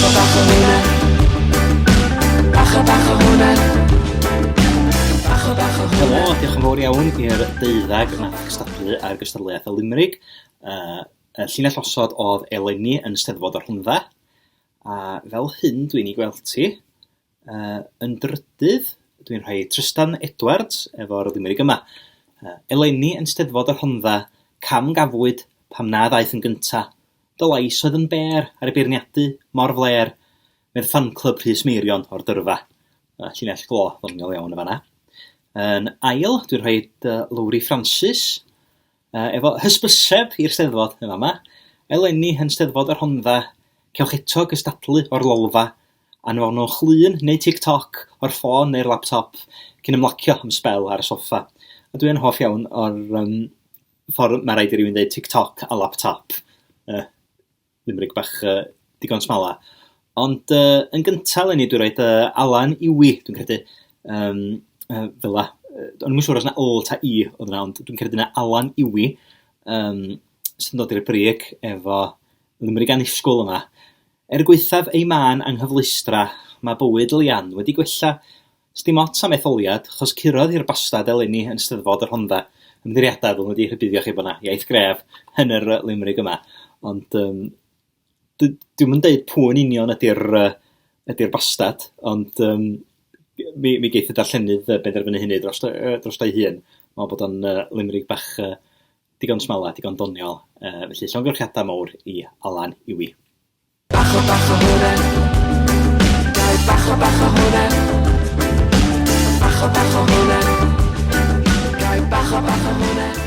bach o hwnna. Bach o hwnna. Helo, diolch yn fawr iawn i'r deuddag nath gystadlu ar gystadleuaeth y Limerick. Y llinell osod oedd eleni yn Steddfod yr Rhondda. A fel hyn dwi'n ei gweld ti, yn drydydd dwi'n rhoi Tristan Edwards efo'r Limerick yma. Eleni yn Steddfod yr Rhondda, cam gafwyd pam na ddaeth yn gynta. Dy lais oedd yn ber ar y beirniadu, mor fler, mewn fan clwb Rhys Meirion o'r dyrfa. Llinell glo ddoniol iawn y fanna. Yn ail, dwi'n rhoi Lowri Francis, efo hysbyseb i'r Steddfod yn fama. Eleni yn Steddfod yr Rhondda, cewch eto gystadlu o'r lolfa, anfonwch llun neu TikTok o'r ffôn neu'r laptop, cyn ymlacio am sbel ar y soffa. A dwi'n hoff iawn o'r ffordd mae rhaid i rywun dweud TikTok a laptop. Limerick bach digon smala. Ond yn gyntaf Eleni dwi'n rhoi Alan Iwi, dwi'n credu, fel la. O'n i'n siŵr os yna O ta I oedd yna, ond dwi'n credu yna Alan Iwi, sy'n dod i'r brig efo Limerick annisgwl yma. Gweithaf ei man anghyflustra, mae bywyd Lian wedi gwella sdim ots am etholiad, chos curodd i'r bastad eleni yn Steddfod yr Rhondda. Ymddiriadau fel wedi rhybuddio chi bod yna iaith gref yn yr Limerick yma. Ond dwi'n yn deud pwy'n union ydy'r bastad, ond mi geith y darllenydd benderfynu hynny dros o'i hun. Mae bod o'n Limerick bach digon smala, digon doniol. Felly llongyfarchiadau mawr i Alan Iwi. Bach o hwnna. Bach o hwnna. Bach o hwnna. Bach o hwnna.